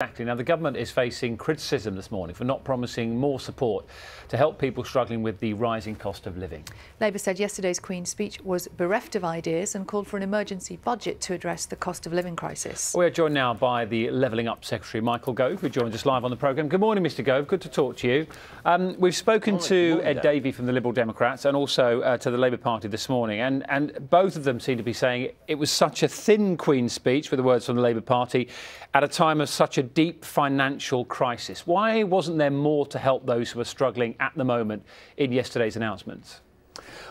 Exactly. Now, the government is facing criticism this morning for not promising more support to help people struggling with the rising cost of living. Labour said yesterday's Queen's speech was bereft of ideas and called for an emergency budget to address the cost of living crisis. We are joined now by the Levelling Up Secretary, Michael Gove, who joins us live on the programme. Good morning, Mr Gove. Good to talk to you. We've spoken to Ed Davey from the Liberal Democrats and also to the Labour Party this morning, and both of them seem to be saying it was such a thin Queen's speech, with the words from the Labour Party, at a time of such a deep financial crisis. Why wasn't there more to help those who are struggling at the moment in yesterday's announcements?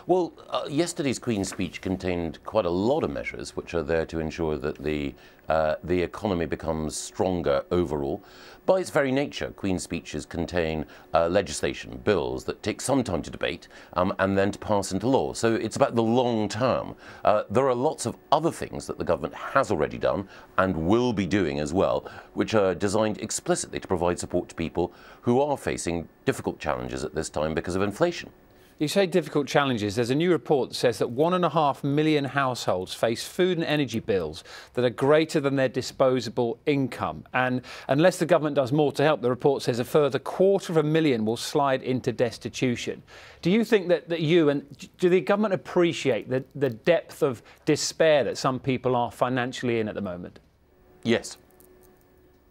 Well, yesterday's Queen's speech contained quite a lot of measures which are there to ensure that the economy becomes stronger overall. By its very nature, Queen's speeches contain legislation, bills that take some time to debate and then to pass into law. So it's about the long term. There are lots of other things that the government has already done and will be doing as well, which are designed explicitly to provide support to people who are facing difficult challenges at this time because of inflation. You say difficult challenges. There's a new report that says that 1.5 million households face food and energy bills that are greater than their disposable income. And unless the government does more to help, the report says a further 250,000 will slide into destitution. Do you think that do the government appreciate the depth of despair that some people are financially in at the moment? Yes.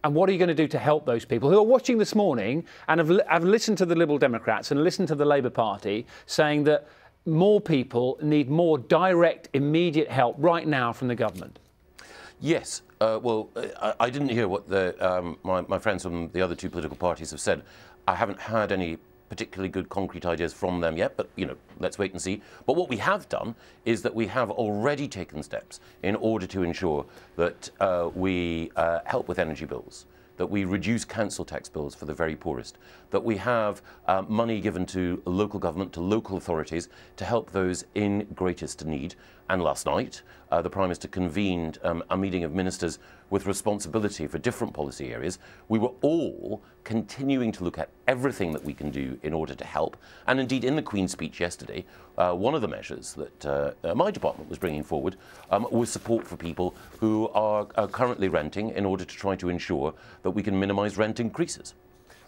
And what are you going to do to help those people who are watching this morning and have listened to the Liberal Democrats and listened to the Labour Party saying that more people need more direct, immediate help right now from the government? Yes. Well, I didn't hear what my friends from the other two political parties have said. I haven't heard any particularly good concrete ideas from them yet, but, you know, let's wait and see. But what we have done is that we have already taken steps in order to ensure that we help with energy bills, that we reduce council tax bills for the very poorest, that we have money given to local government, to local authorities, to help those in greatest need. And last night, the Prime Minister convened a meeting of ministers with responsibility for different policy areas. We were all continuing to look at everything that we can do in order to help. And indeed, in the Queen's speech yesterday, one of the measures that my department was bringing forward was support for people who are currently renting in order to try to ensure that we can minimise rent increases.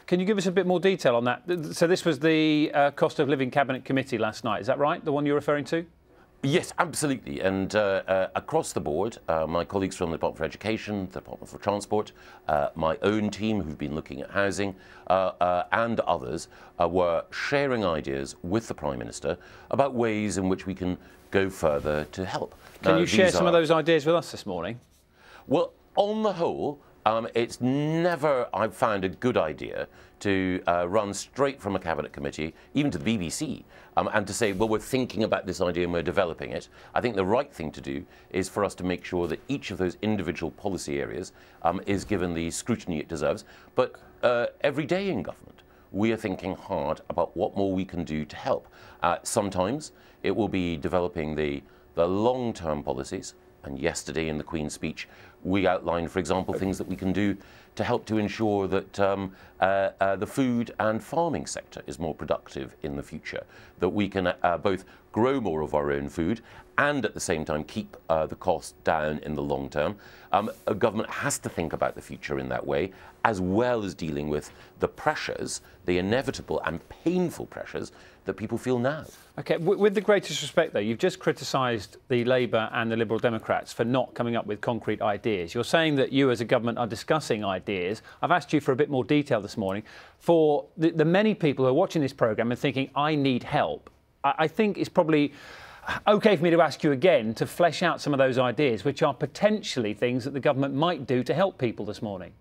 Can you give us a bit more detail on that? So this was the Cost of Living Cabinet Committee last night, is that right, the one you're referring to? Yes, absolutely. And across the board, my colleagues from the Department for Education, the Department for Transport, my own team who've been looking at housing and others were sharing ideas with the Prime Minister about ways in which we can go further to help. Can you share some of those ideas with us this morning? Well, on the whole, it's never, I've found, a good idea to run straight from a Cabinet Committee, even to the BBC, and to say, well, we're thinking about this idea and we're developing it. I think the right thing to do is for us to make sure that each of those individual policy areas is given the scrutiny it deserves. But every day in government, we are thinking hard about what more we can do to help. Sometimes it will be developing the long-term policies. And yesterday in the Queen's speech, we outlined, for example, things that we can do to help to ensure that the food and farming sector is more productive in the future, that we can both grow more of our own food and at the same time keep the cost down in the long term. A government has to think about the future in that way, as well as dealing with the pressures, the inevitable and painful pressures that people feel now. OK, with the greatest respect, though, you've just criticised the Labour and the Liberal Democrats for not coming up with concrete ideas. You're saying that you as a government are discussing ideas. I've asked you for a bit more detail this morning. For the many people who are watching this programme and thinking, I need help, I think it's probably OK for me to ask you again to flesh out some of those ideas, which are potentially things that the government might do to help people this morning.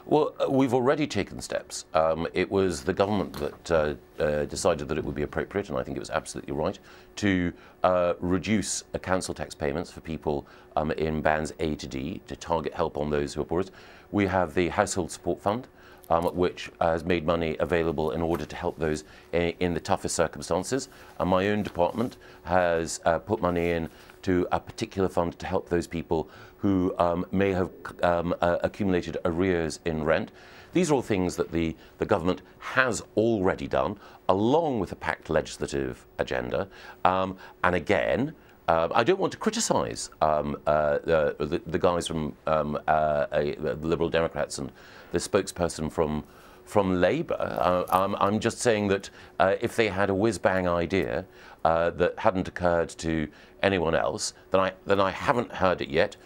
Well, we've already taken steps. It was the government that decided that it would be appropriate, and I think it was absolutely right, to reduce council tax payments for people in bands A to D to target help on those who are poorest. We have the Household Support Fund, which has made money available in order to help those in the toughest circumstances. And my own department has put money in to a particular fund to help those people who may have accumulated arrears in rent. These are all things that the government has already done, along with a packed legislative agenda. And again, I don't want to criticise the guys from the Liberal Democrats and the spokesperson from Labour. I'm just saying that if they had a whiz-bang idea that hadn't occurred to anyone else, then I haven't heard it yet.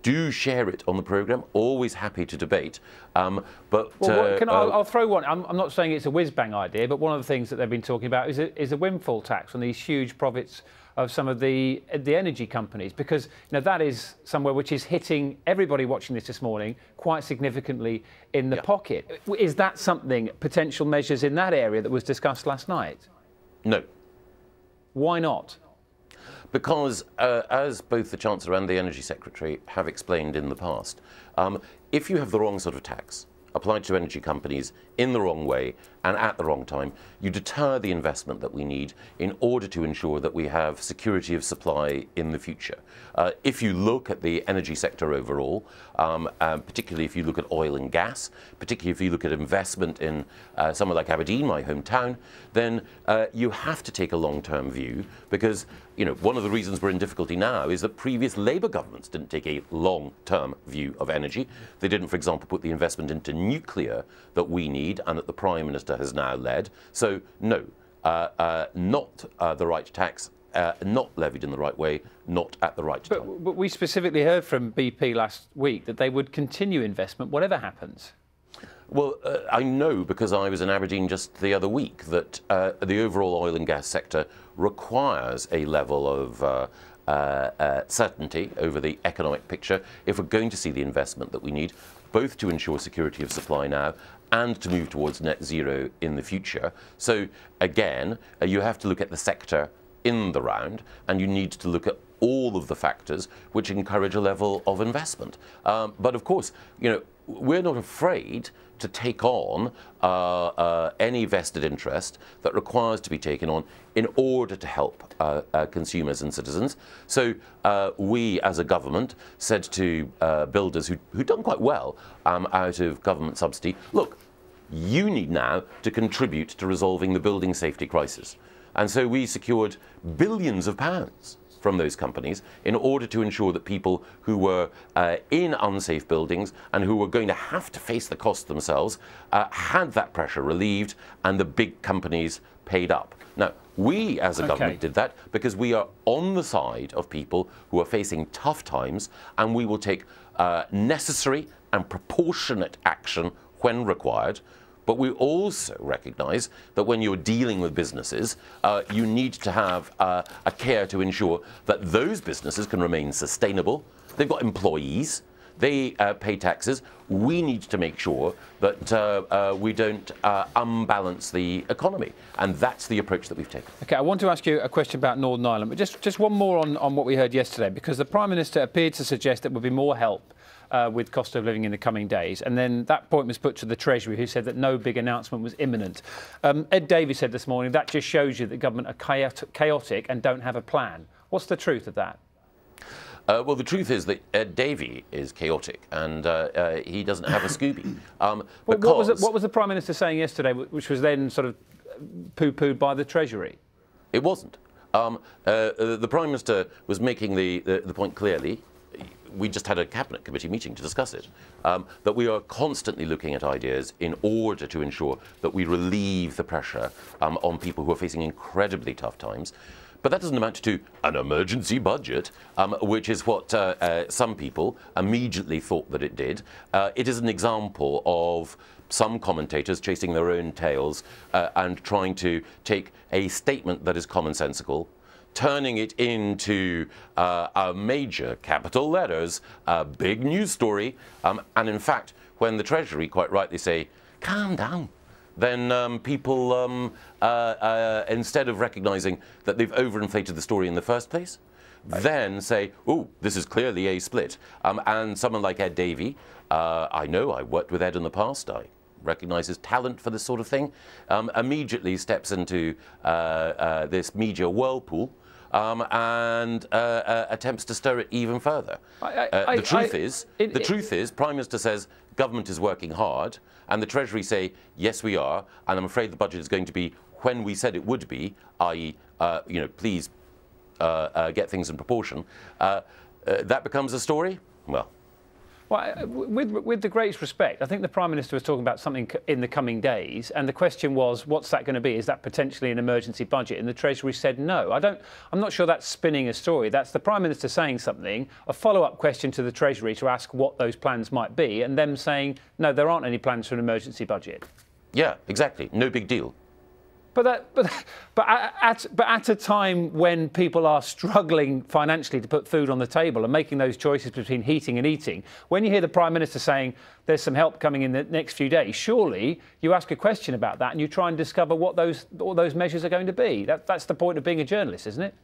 Do share it on the programme. Always happy to debate. I'll throw one. I'm not saying it's a whiz-bang idea, but one of the things that they've been talking about is a windfall tax on these huge profits of some of the energy companies, because that is somewhere which is hitting everybody watching this morning quite significantly in the pocket. Is that something, potential measures in that area that was discussed last night? No. Why not? Because, as both the Chancellor and the Energy Secretary have explained in the past, if you have the wrong sort of tax applied to energy companies in the wrong way and at the wrong time, you deter the investment that we need in order to ensure that we have security of supply in the future. If you look at the energy sector overall, particularly if you look at oil and gas, particularly if you look at investment in somewhere like Aberdeen, my hometown, then you have to take a long-term view, because one of the reasons we're in difficulty now is that previous Labour governments didn't take a long-term view of energy. They didn't, for example, put the investment into nuclear that we need and that the Prime Minister has now led. So, no, not the right tax, not levied in the right way, not at the right time. But we specifically heard from BP last week that they would continue investment whatever happens. Well, I know, because I was in Aberdeen just the other week, that the overall oil and gas sector requires a level of certainty over the economic picture if we're going to see the investment that we need, both to ensure security of supply now and to move towards net zero in the future. So again, you have to look at the sector in the round, and you need to look at all of the factors which encourage a level of investment. But of course, we're not afraid to take on any vested interest that requires to be taken on in order to help consumers and citizens. So we, as a government, said to builders who'd done quite well out of government subsidy, look, you need now to contribute to resolving the building safety crisis. And so we secured billions of pounds from those companies in order to ensure that people who were in unsafe buildings and who were going to have to face the cost themselves had that pressure relieved, and the big companies paid up. Now, we as a government did that because we are on the side of people who are facing tough times, and we will take necessary and proportionate action when required. But we also recognise that when you're dealing with businesses, you need to have a care to ensure that those businesses can remain sustainable. They've got employees, they pay taxes. We need to make sure that we don't unbalance the economy. And that's the approach that we've taken. OK, I want to ask you a question about Northern Ireland, but just one more on what we heard yesterday, because the Prime Minister appeared to suggest there would be more help with cost of living in the coming days. And then that point was put to the Treasury, who said that no big announcement was imminent. Ed Davey said this morning that just shows you that government are chaotic and don't have a plan. What's the truth of that? Well, the truth is that Ed Davey is chaotic, and he doesn't have a Scooby. What was the Prime Minister saying yesterday, which was then sort of poo-pooed by the Treasury? It wasn't. The Prime Minister was making the point clearly. We just had a Cabinet Committee meeting to discuss it, that we are constantly looking at ideas in order to ensure that we relieve the pressure on people who are facing incredibly tough times. But that doesn't amount to an emergency budget, which is what some people immediately thought that it did. It is an example of some commentators chasing their own tails and trying to take a statement that is commonsensical, turning it into a major capital letters, a big news story. And in fact, when the Treasury quite rightly say, calm down, then people, instead of recognising that they've overinflated the story in the first place, then say, oh, this is clearly a split. And someone like Ed Davey, I know, I worked with Ed in the past, I recognise his talent for this sort of thing, immediately steps into this media whirlpool and attempts to stir it even further. The truth is, Prime Minister says government is working hard, and the Treasury say, yes, we are, and I'm afraid the budget is going to be when we said it would be, i.e., please get things in proportion, that becomes a story? Well, with the greatest respect, I think the Prime Minister was talking about something in the coming days, and the question was, what's that going to be? Is that potentially an emergency budget? And the Treasury said no. I'm not sure that's spinning a story. That's the Prime Minister saying something, a follow-up question to the Treasury to ask what those plans might be, and them saying, no, there aren't any plans for an emergency budget. Yeah, exactly. No big deal. But at a time when people are struggling financially to put food on the table and making those choices between heating and eating, when you hear the Prime Minister saying there's some help coming in the next few days, surely you ask a question about that and you try and discover what those measures are going to be. That's the point of being a journalist, isn't it?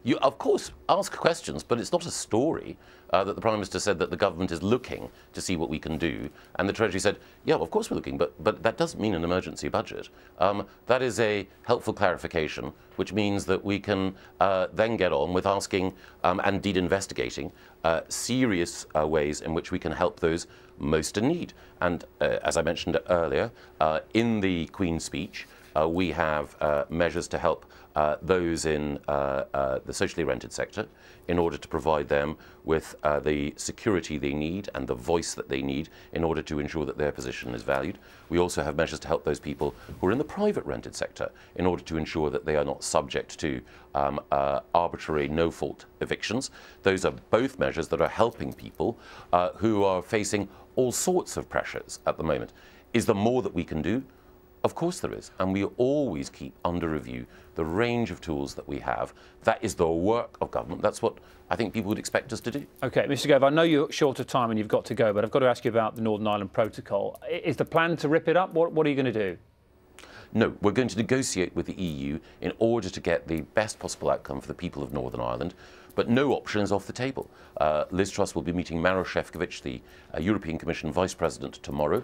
You, of course, ask questions, but it's not a story that the Prime Minister said that the government is looking to see what we can do. And the Treasury said, yeah, of course we're looking, but that doesn't mean an emergency budget. That is a helpful clarification, which means that we can then get on with asking and indeed investigating serious ways in which we can help those most in need. And as I mentioned earlier, in the Queen's speech, we have measures to help those in the socially rented sector in order to provide them with the security they need and the voice that they need in order to ensure that their position is valued. We also have measures to help those people who are in the private rented sector in order to ensure that they are not subject to arbitrary no-fault evictions. Those are both measures that are helping people who are facing all sorts of pressures at the moment. Is there more that we can do? Of course there is, and we always keep under review the range of tools that we have. That is the work of government. That's what I think people would expect us to do. OK, Mr Gove, I know you're short of time and you've got to go, but I've got to ask you about the Northern Ireland Protocol. Is the plan to rip it up? What are you going to do? No, we're going to negotiate with the EU in order to get the best possible outcome for the people of Northern Ireland. But no option is off the table. Liz Truss will be meeting Maroš Šefčovič, the European Commission Vice President, tomorrow.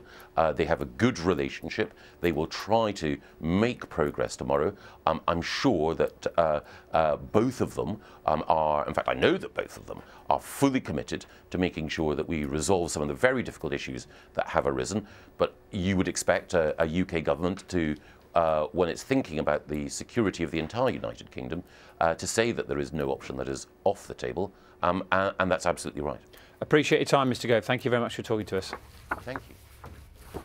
They have a good relationship. They will try to make progress tomorrow. I'm sure that both of them are, in fact, I know that both of them are fully committed to making sure that we resolve some of the very difficult issues that have arisen. But you would expect a UK government to, when it's thinking about the security of the entire United Kingdom, to say that there is no option that is off the table, and that's absolutely right. Appreciate your time, Mr Gove. Thank you very much for talking to us. Thank you.